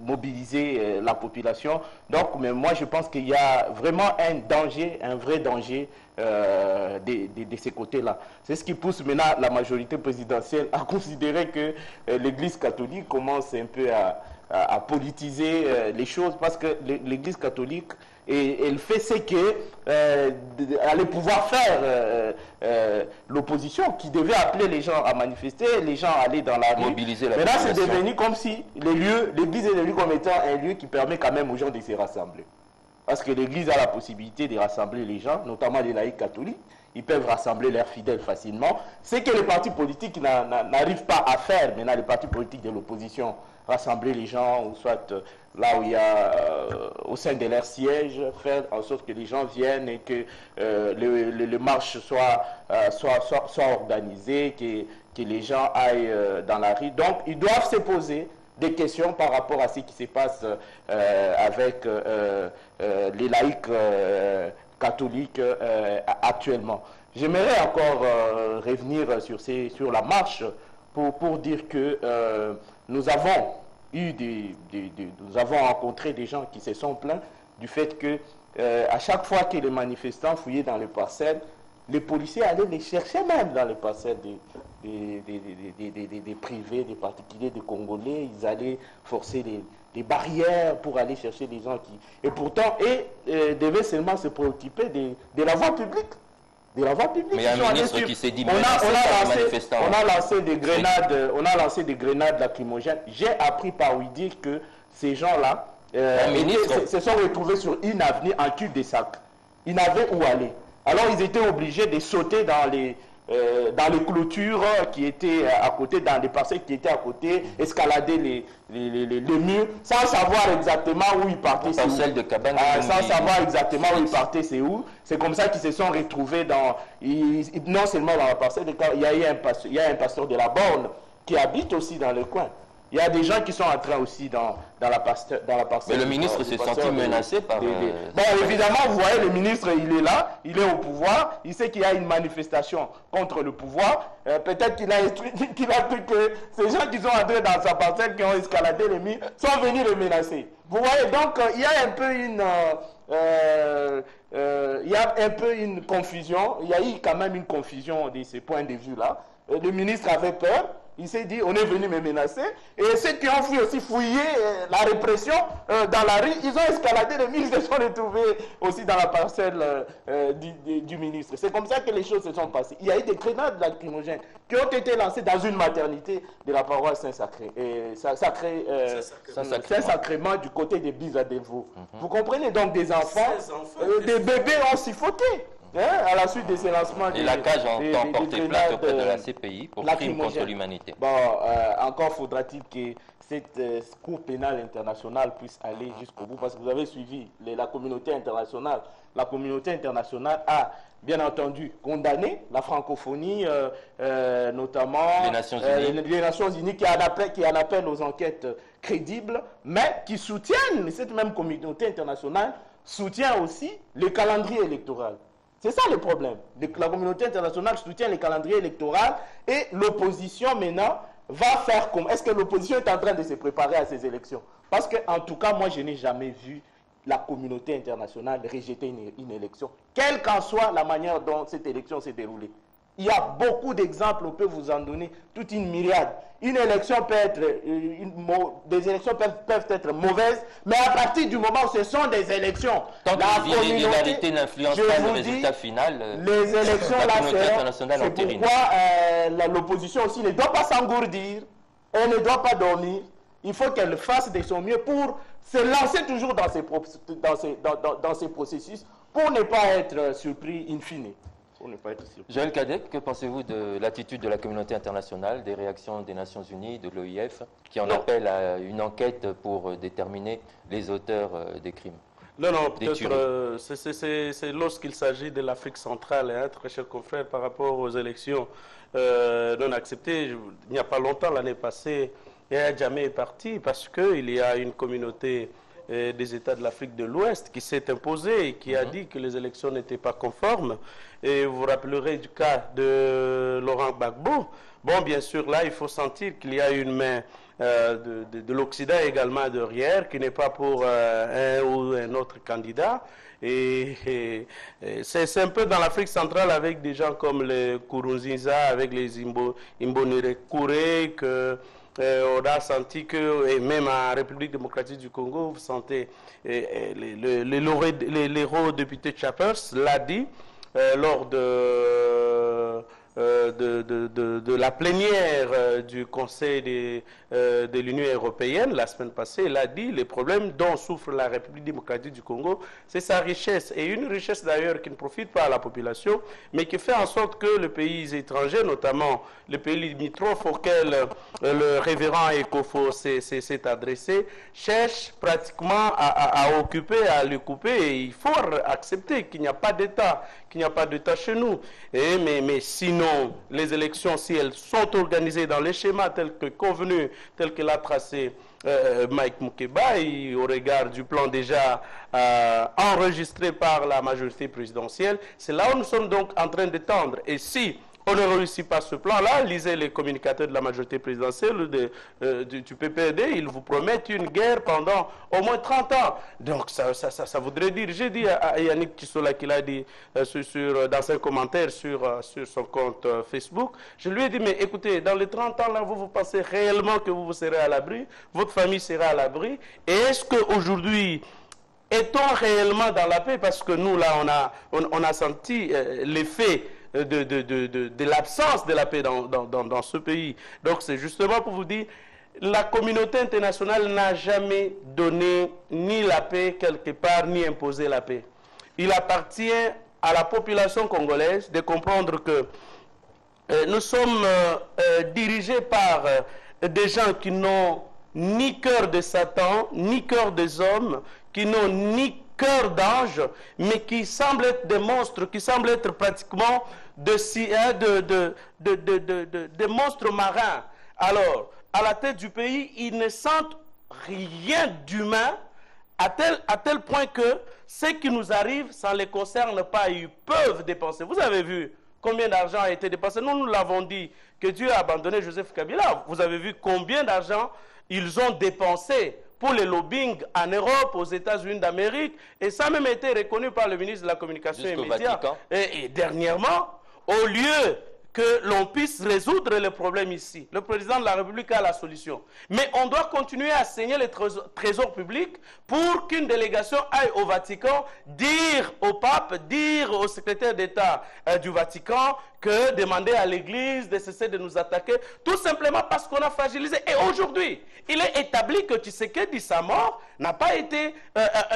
mobiliser la population. Donc, mais moi, je pense qu'il y a vraiment un danger, un vrai danger de ces côtés-là. C'est ce qui pousse maintenant la majorité présidentielle à considérer que l'Église catholique commence un peu à politiser les choses, parce que l'Église catholique, et elle fait ce que allait pouvoir faire l'opposition, qui devait appeler les gens à manifester, les gens à aller dans la rue. Mobiliser la population. population. C'est devenu comme si l'Église est devenue comme étant un lieu qui permet quand même aux gens de se rassembler. Parce que l'Église a la possibilité de rassembler les gens, notamment les laïcs catholiques. Ils peuvent rassembler leurs fidèles facilement. Ce que les partis politiques n'arrivent pas à faire, maintenant les partis politiques de l'opposition, rassembler les gens, ou soit là où il y a, au sein de leur siège, faire en sorte que les gens viennent et que le marche soit organisé, que les gens aillent dans la rue. Donc, ils doivent se poser des questions par rapport à ce qui se passe avec les laïcs catholiques actuellement. J'aimerais encore revenir sur la marche pour dire que nous avons rencontré des gens qui se sont plaints du fait que à chaque fois que les manifestants fouillaient dans les parcelles, les policiers allaient les chercher même dans les parcelles des privés, des particuliers, des Congolais. Ils allaient forcer des barrières pour aller chercher les gens qui... Et pourtant, devaient seulement se préoccuper de la voie publique. De la voie publique. Mais il y a un ministre qui s'est dit menacé par les manifestants. On a lancé des grenades lacrymogènes. J'ai appris par lui dire que ces gens-là se sont retrouvés sur une avenue en cul-de-sac. Ils n'avaient où aller. Alors ils étaient obligés de sauter dans dans les clôtures qui étaient à côté, dans les parcelles qui étaient à côté, escalader les murs, sans savoir exactement où ils partaient. Parcelles de cabane. Sans savoir exactement où ils partaient, c'est où. C'est comme ça qu'ils se sont retrouvés dans, non seulement dans la parcelle de cabane, il y a un pasteur de la Borne qui habite aussi dans le coin. Il y a des gens qui sont entrés aussi dans la parcelle. Mais le ministre s'est senti menacé par... Bon, évidemment, vous voyez, le ministre, il est là, il est au pouvoir, il sait qu'il y a une manifestation contre le pouvoir. Peut-être qu'il a cru que ces gens qui sont entrés dans sa parcelle, qui ont escaladé les murs, sont venus le menacer. Vous voyez, donc, il y a un peu une confusion. Il y a eu quand même une confusion de ces points de vue-là. Le ministre avait peur. Il s'est dit, on est venu me menacer. Et ceux qui ont fui aussi fouiller la répression dans la rue, ils ont escaladé les murs, ils se sont retrouvés aussi dans la parcelle du ministre. C'est comme ça que les choses se sont passées. Il y a eu des grenades lacrymogènes qui ont été lancées dans une maternité de la paroisse Saint-Sacrement du côté des Bisadevaux. Vous comprenez, donc des enfants, des bébés ont suffoqué. À la suite de ces lancements. Et la CAJ entend porter plainte auprès de la CPI pour crime contre l'humanité. Bon, encore faudra-t-il que cette Cour pénale internationale puisse aller jusqu'au bout, parce que vous avez suivi la communauté internationale. La communauté internationale a, bien entendu, condamné la francophonie, notamment les Nations Unies qui en appellent aux enquêtes crédibles, mais qui soutiennent, cette même communauté internationale soutient aussi le calendrier électoral. C'est ça le problème. La communauté internationale soutient le calendrier électoral et l'opposition maintenant va faire comme... Est-ce que l'opposition est en train de se préparer à ces élections? Parce qu'en tout cas, moi, je n'ai jamais vu la communauté internationale rejeter une élection, quelle qu'en soit la manière dont cette élection s'est déroulée. Il y a beaucoup d'exemples, on peut vous en donner toute une myriade. Une élection peut être, des élections peuvent être mauvaises, mais à partir du moment où ce sont des élections, tant que l'irrégularité n'influence pas le résultat final, les élections là, c'est pourquoi l'opposition aussi ne doit pas s'engourdir, elle ne doit pas dormir. Il faut qu'elle fasse de son mieux pour se lancer toujours dans ces processus, pour ne pas être surpris in fine. Joël Cadec, que pensez-vous de l'attitude de la communauté internationale, des réactions des Nations Unies, de l'OIF, qui en appellent à une enquête pour déterminer les auteurs des crimes? Non, peut-être c'est lorsqu'il s'agit de l'Afrique centrale, hein, très chers confrères, par rapport aux élections non acceptées. Il n'y a pas longtemps, l'année passée, Yahya Jammeh est parti parce qu'il y a une communauté des États de l'Afrique de l'Ouest qui s'est imposée et qui a dit que les élections n'étaient pas conformes. Et vous vous rappellerez du cas de Laurent Gbagbo. Bon, bien sûr, là, il faut sentir qu'il y a une main de l'Occident également derrière, qui n'est pas pour un ou un autre candidat. Et c'est un peu dans l'Afrique centrale avec des gens comme les Nkurunziza, avec les Imbonerakure, que on a senti que, et même en République démocratique du Congo, vous sentez, l'eurodéputé Chappers l'a dit lors de la plénière du Conseil de l'Union européenne la semaine passée. Il a dit les problèmes dont souffre la République démocratique du Congo, c'est sa richesse. Et une richesse d'ailleurs qui ne profite pas à la population, mais qui fait en sorte que les pays étrangers, notamment les pays limitrophes auxquels le révérend Ekofo s'est adressé, cherchent pratiquement à occuper, à le couper. Et il faut accepter qu'il n'y a pas d'État, chez nous. Mais sinon, les élections, si elles sont organisées dans les schémas tels que convenus, tels que l'a tracé Mike Mukeba, au regard du plan déjà enregistré par la majorité présidentielle, c'est là où nous sommes donc en train de tendre. Et si on ne réussit pas ce plan-là, lisez les communicateurs de la majorité présidentielle du PPRD, ils vous promettent une guerre pendant au moins 30 ans. Donc ça voudrait dire, j'ai dit à Yannick Tissola qu'il a dit dans un commentaire sur son compte Facebook, je lui ai dit, mais écoutez, dans les 30 ans là, vous pensez réellement que vous serez à l'abri, votre famille sera à l'abri, et est-ce qu'aujourd'hui, est-on réellement dans la paix? Parce que nous là, on a senti l'effet de l'absence de la paix dans ce pays. Donc c'est justement pour vous dire, la communauté internationale n'a jamais donné ni la paix quelque part, ni imposé la paix. Il appartient à la population congolaise de comprendre que nous sommes dirigés par des gens qui n'ont ni cœur de Satan, ni cœur des hommes, qui n'ont ni cœur d'ange, mais qui semblent être des monstres, qui semblent être pratiquement des monstres marins. Alors, à la tête du pays, ils ne sentent rien d'humain, à tel point que ce qui nous arrive, ça ne les concerne pas, ils peuvent dépenser. Vous avez vu combien d'argent a été dépensé? Nous l'avons dit, que Dieu a abandonné Joseph Kabila. Vous avez vu combien d'argent ils ont dépensé pour les lobbying en Europe, aux États-Unis d'Amérique, et ça a même été reconnu par le ministre de la Communication et Médias. Et dernièrement, au lieu que l'on puisse résoudre les problèmes ici, le président de la République a la solution. Mais on doit continuer à saigner les trésors publics pour qu'une délégation aille au Vatican dire au pape, dire au secrétaire d'État du Vatican que demander à l'Église de cesser de nous attaquer, tout simplement parce qu'on a fragilisé. Et aujourd'hui, il est établi que Tshisekedi, sa mort, n'a pas été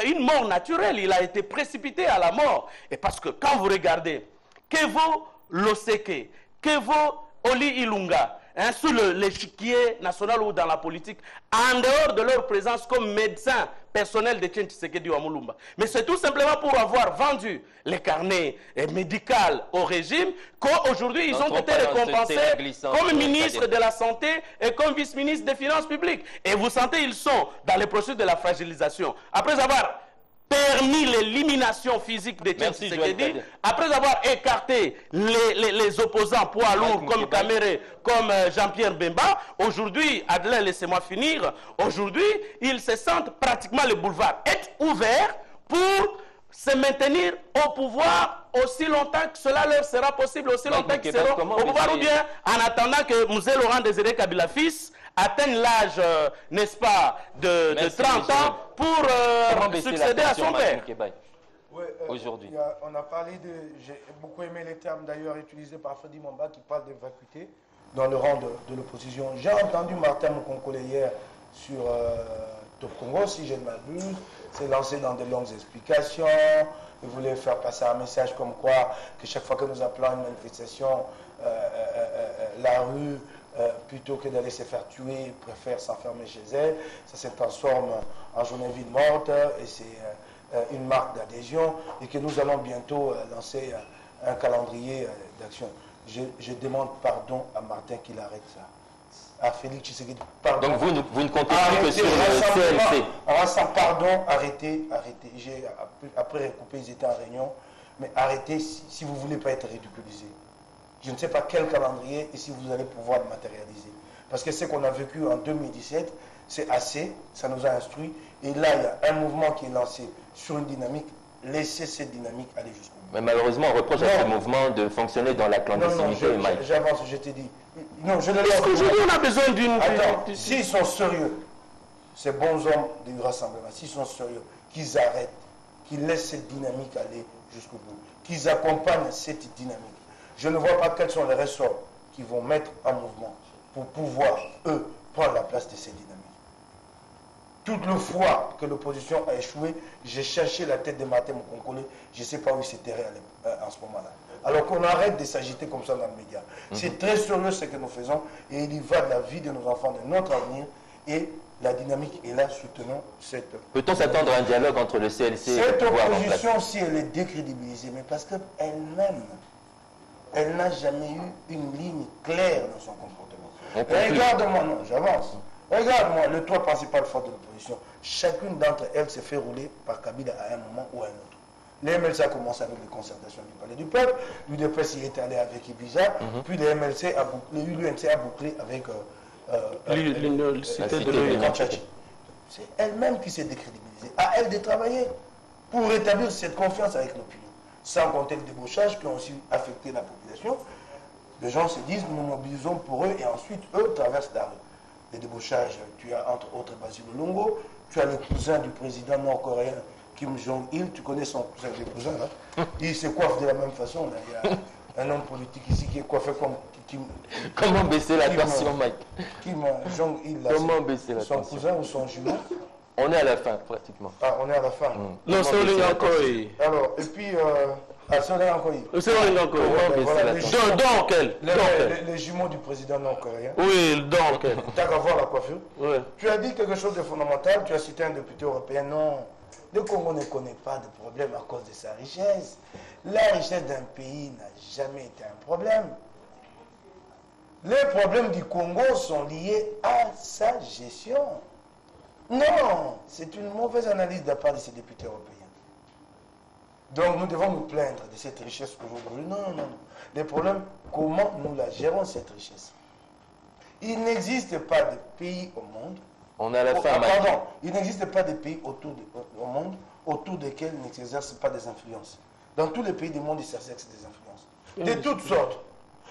une mort naturelle, il a été précipité à la mort. Et parce que quand vous regardez, Kevo Loseke, Kevo Oli Ilunga, sur l'échiquier national ou dans la politique, en dehors de leur présence comme médecin personnel de Tshisekedi ou Mulumba. Mais c'est tout simplement pour avoir vendu les carnets médicaux au régime qu'aujourd'hui ils ont été récompensés comme ministre de la Santé et comme vice-ministre des Finances publiques. Et vous sentez, ils sont dans le processus de la fragilisation. Après avoir permis l'élimination physique de Tshisekedi, après avoir écarté les opposants poids lourds comme Kamere, comme Jean-Pierre Bemba, aujourd'hui, Adelain, laissez-moi finir, aujourd'hui, ils se sentent pratiquement le boulevard est ouvert pour se maintenir au pouvoir aussi longtemps que cela leur sera possible, aussi longtemps qu'ils seront au pouvoir, ou bien en attendant que Mzee Laurent Désiré Kabila fils atteigne l'âge, n'est-ce pas, de 30 ans pour succéder à son père. Oui, aujourd'hui. On a parlé de... J'ai beaucoup aimé les termes d'ailleurs utilisés par Freddy Mamba qui parle de vacuité dans le rang de l'opposition. J'ai entendu Martin Mokonkole hier sur Top Congo, si je ne m'abuse, s'est lancé dans de longues explications. Il voulait faire passer un message comme quoi que chaque fois que nous appelons une manifestation, la rue, plutôt que d'aller se faire tuer, préfère s'enfermer chez elle. Ça se transforme en journée ville morte et c'est une marque d'adhésion et que nous allons bientôt lancer un calendrier d'action. Je demande pardon à Martin qu'il arrête ça. À Félix Tshisekedi, pardon. Donc vous ne comptez plus que sur le CLC. Pardon, arrêtez. J'ai après recoupé, ils étaient en réunion. Mais arrêtez si vous ne voulez pas être ridiculisé. Je ne sais pas quel calendrier et si vous allez pouvoir le matérialiser. Parce que ce qu'on a vécu en 2017, c'est assez, ça nous a instruit. Et là, il y a un mouvement qui est lancé sur une dynamique. Laissez cette dynamique aller jusqu'au bout. Mais malheureusement, on reproche à ce mouvement de fonctionner dans la clandestinité. J'avance, je t'ai dit. Non, je ne Est-ce qu'aujourd'hui on a besoin d'une... Attends, s'ils sont sérieux, ces bons hommes du rassemblement, s'ils sont sérieux, qu'ils arrêtent, qu'ils laissent cette dynamique aller jusqu'au bout, qu'ils accompagnent cette dynamique. Je ne vois pas quels sont les ressorts qu'ils vont mettre en mouvement pour pouvoir, eux, prendre la place de ces dynamiques. Toute le fois que l'opposition a échoué, j'ai cherché la tête de Martin Mokonkole, je ne sais pas où il s'est terré en ce moment-là. Alors qu'on arrête de s'agiter comme ça dans le média. C'est très sérieux ce que nous faisons et il y va de la vie de nos enfants, de notre avenir et la dynamique est là, soutenons cette... Peut-on s'attendre à un dialogue entre le CLC et le pouvoir en place? Cette opposition, si elle est décrédibilisée, mais parce qu'elle-même, elle n'a jamais eu une ligne claire dans son comportement. Regarde-moi, non, j'avance. Regarde-moi, le toit principal fort de l'opposition. Chacune d'entre elles s'est fait rouler par Kabila à un moment ou à un autre. Les MLC a commencé avec les concertations du Palais du Peuple, l'UDPS y est allé avec Ibiza, puis les MLC a bouclé, l'UNC a bouclé avec l'université de Kanchachi. C'est elle-même qui s'est décrédibilisée. À elle de travailler pour rétablir cette confiance avec l'opinion. Sans compter le débauchage qui a aussi affecté la population. Les gens se disent, nous mobilisons pour eux et ensuite eux traversent la rue. Les débauchages, tu as entre autres Basil Longo, tu as le cousin du président nord-coréen Kim Jong-il, tu connais son cousin là. Il se coiffe de la même façon. Là. Il y a un homme politique ici qui est coiffé comme Kim. Comment baisser la tension, Mike? Kim Jong-il, comment baisser la tension? Son cousin ou son jumeau? On est à la fin, pratiquement. Ah, on est à la fin. Non, c'est encore. Alors, et puis, Ah, c'est encore C'est vrai, encore. Dans quel? Les jumeaux du président nord-coréen. Oui, dans quel? T'as qu'à voir la coiffure. Oui. Tu as dit quelque chose de fondamental, tu as cité un député européen. Non, le Congo ne connaît pas de problème à cause de sa richesse. La richesse d'un pays n'a jamais été un problème. Les problèmes du Congo sont liés à sa gestion. Non, c'est une mauvaise analyse de la part de ces députés européens. Donc nous devons nous plaindre de cette richesse aujourd'hui. Non, non, non. Les problèmes, comment nous la gérons cette richesse? Il n'existe pas de pays au monde. On a la fin. Pardon, il n'existe pas de pays au monde autour desquels il ne s'exerce pas des influences. Dans tous les pays du monde, il s'exerce des influences. De toutes sortes.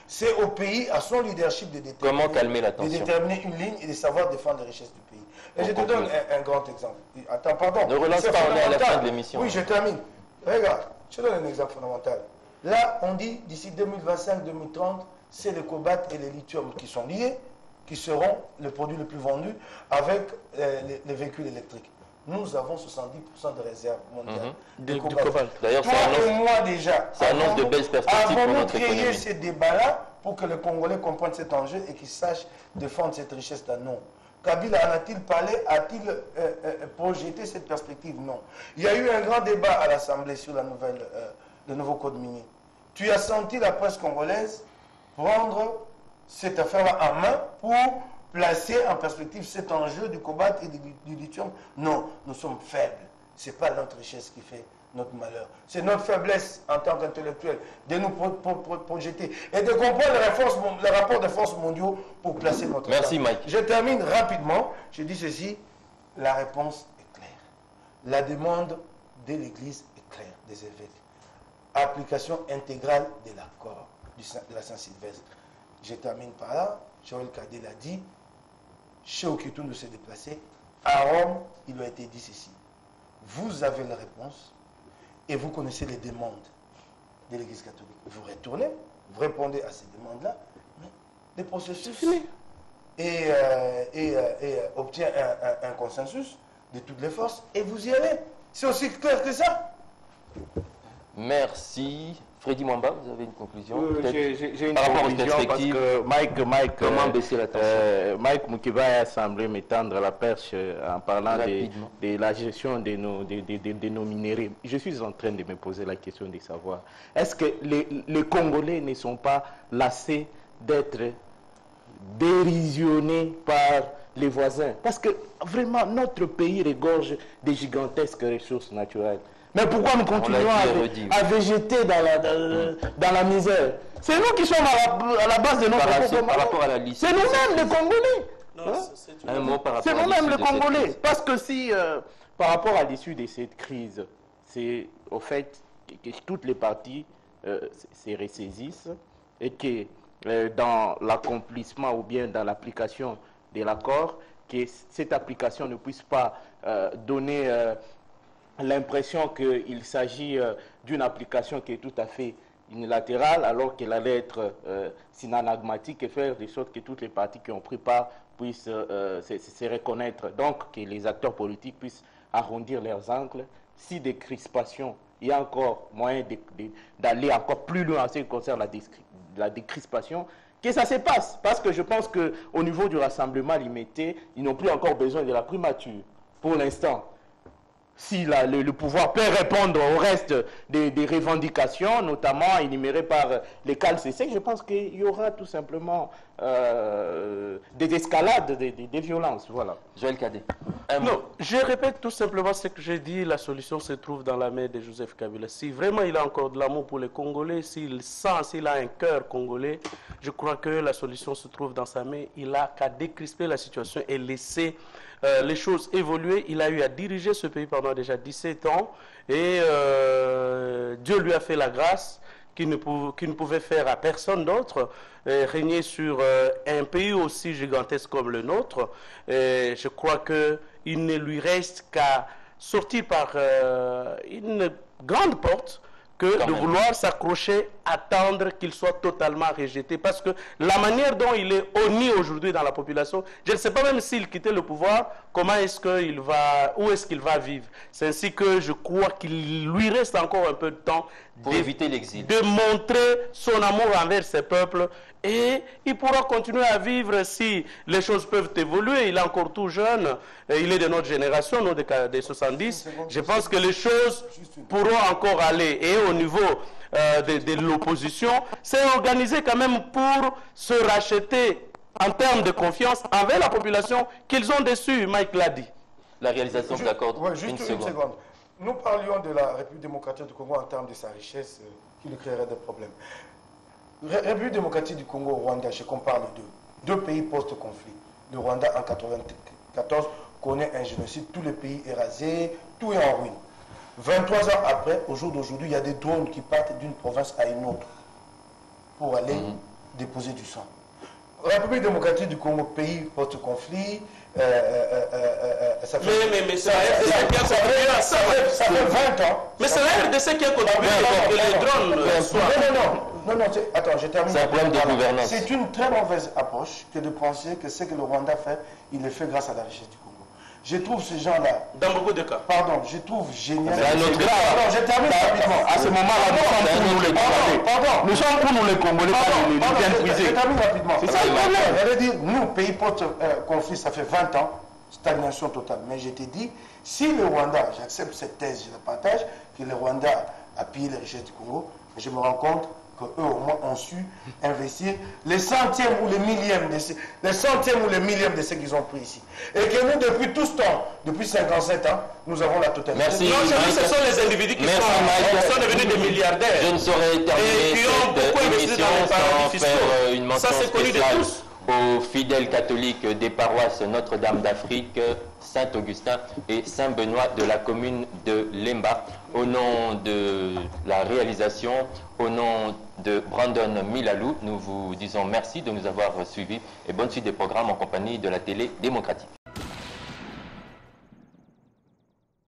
C'est au pays, à son leadership de déterminer, comment calmer la tension, de déterminer une ligne et de savoir défendre les richesses du pays. Et je te donne un grand exemple. Attends, pardon. Ne relance pas, on est à la fin de l'émission. Oui, je termine. Regarde, je te donne un exemple fondamental. Là, on dit d'ici 2025-2030, c'est le cobalt et le lithium qui sont liés, qui seront les produits les plus vendus avec les véhicules électriques. Nous avons 70% de réserves mondiales de cobalt. D'ailleurs, toi et moi déjà, ça annonce de belles perspectives pour notre économie. Avons-nous créé ces débats-là pour que les Congolais comprennent cet enjeu et qu'ils sachent défendre cette richesse-là? Non. Kabila en a-t-il parlé? A-t-il projeté cette perspective? Non. Il y a eu un grand débat à l'Assemblée sur le nouveau code minier. Tu as senti la presse congolaise prendre cette affaire-là en main pour placer en perspective cet enjeu du cobalt et du lithium? Non, nous sommes faibles. Ce n'est pas notre richesse qui fait notre malheur. C'est notre faiblesse en tant qu'intellectuels de nous projeter et de comprendre les rapports de forces mondiaux pour placer notre... Merci Mike. Je termine rapidement. Je dis ceci, la réponse est claire. La demande de l'Église est claire, des évêques. Application intégrale de l'accord de la Saint-Sylvestre. Je termine par là. Joël Kadé l'a dit. Chez Okitoun s'est déplacé. À Rome, il lui a été dit ceci. Vous avez la réponse et vous connaissez les demandes de l'Église catholique. Vous retournez, vous répondez à ces demandes-là, mais le processus et obtient un consensus de toutes les forces et vous y allez. C'est aussi clair que ça. Merci. Freddy Mwamba, vous avez une conclusion? J'ai une conclusion parce que Mike comment baisser la tension? Mike Mukiba a semblé m'étendre la perche en parlant de la gestion de nos minéraux. Je suis en train de me poser la question de savoir, est-ce que les Congolais ne sont pas lassés d'être dérisonnés par les voisins? Parce que vraiment, notre pays regorge des gigantesques ressources naturelles. Mais pourquoi nous continuons à végéter dans la misère? C'est nous qui sommes à la base de notre problème. C'est nous-mêmes les Congolais. C'est nous-mêmes les Congolais. Parce que si, par rapport à l'issue de cette crise, c'est au fait que toutes les parties se ressaisissent et que dans l'accomplissement ou bien dans l'application de l'accord, que cette application ne puisse pas donner... l'impression qu'il s'agit d'une application qui est tout à fait unilatérale, alors qu'elle allait être synanagmatique et faire de sorte que toutes les parties qui ont pris part puissent se reconnaître. Donc, que les acteurs politiques puissent arrondir leurs angles. Si des crispations, il y a encore moyen d'aller encore plus loin en ce qui concerne la décrispation, que ça se passe. Parce que je pense qu'au niveau du rassemblement limité, ils n'ont plus encore besoin de la primature pour l'instant. Si le pouvoir peut répondre au reste des revendications, notamment énumérées par les CALCC, je pense qu'il y aura tout simplement des escalades, des violences. Voilà. Joël Kadé. Non, je répète tout simplement ce que j'ai dit. La solution se trouve dans la main de Joseph Kabila. Si vraiment il a encore de l'amour pour les Congolais, s'il a un cœur congolais, je crois que la solution se trouve dans sa main. Il n'a qu'à décrisper la situation et laisser les choses évoluer. Il a eu à diriger ce pays pendant déjà 17 ans et Dieu lui a fait la grâce qu'il ne pouvait faire à personne d'autre, régner sur un pays aussi gigantesque comme le nôtre. Et je crois qu'il ne lui reste qu'à sortir par une grande porte que Quand de même. vouloir s'accrocher, attendre qu'il soit totalement rejeté. Parce que la manière dont il est honni aujourd'hui dans la population, je ne sais pas même s'il quittait le pouvoir, comment est-ce qu'il va, où est-ce qu'il va vivre. C'est ainsi que je crois qu'il lui reste encore un peu de temps Pour éviter l'exil. de montrer son amour envers ses peuples, et il pourra continuer à vivre si les choses peuvent évoluer. Il est encore tout jeune, et il est de notre génération, nous des 70. Je pense que les choses pourront encore aller. Et au niveau de l'opposition, c'est organisé quand même pour se racheter en termes de confiance envers la population qu'ils ont déçue, Mike l'a dit. La réalisation, d'accord, Ouais, juste une seconde. Nous parlions de la République démocratique du Congo en termes de sa richesse qui lui créerait des problèmes. République démocratique du Congo, Rwanda, je compare les deux. Deux pays post-conflit. Le Rwanda en 1994 connaît un génocide, tout le pays est rasé, tout est en ruine. 23 ans après, au jour d'aujourd'hui, il y a des drones qui partent d'une province à une autre pour aller déposer du sang. République démocratique du Congo, pays post-conflit, ça fait... Mais c'est la ça fait 20 ans. Mais c'est la RDC qui a contribué que les drones soient... Non, attends, je termine. C'est un problème de gouvernance. C'est une très mauvaise approche que de penser que ce que le Rwanda fait, il le fait grâce à la richesse du Congo. Je trouve ces gens-là... Dans beaucoup de cas. Pardon, je trouve génial... C'est un autre cas. Pardon, je termine rapidement. À ce moment-là, nous sommes pour nous les Congolais. Pardon. Nous sommes pour nous les Congolais, pas les bien Je prisés. termine rapidement. C'est ça le problème. J'allais dire, nous, pays post-conflit, ça fait 20 ans, stagnation totale. Mais je t'ai dit, si le Rwanda, j'accepte cette thèse, je la partage, que le Rwanda a pillé les richesses du Congo, je me rends compte qu'eux au moins ont su investir les centièmes ou les millièmes de ce qu'ils ont pris ici. Et que nous, depuis tout ce temps, depuis 57 ans, nous avons la totalité. Merci. Non, ce sont les individus qui sont devenus des milliardaires. Je ne saurais terminer Et qui ont beaucoup cette investi émission dans les paradis sans fiscaux. faire une mention Ça, c'est connu de spéciale tous. aux fidèles catholiques des paroisses Notre-Dame d'Afrique, Saint-Augustin et Saint-Benoît de la commune de Lemba. Au nom de la réalisation, au nom de Brandon Milalou, nous vous disons merci de nous avoir suivis et bonne suite des programmes en compagnie de la télé démocratique.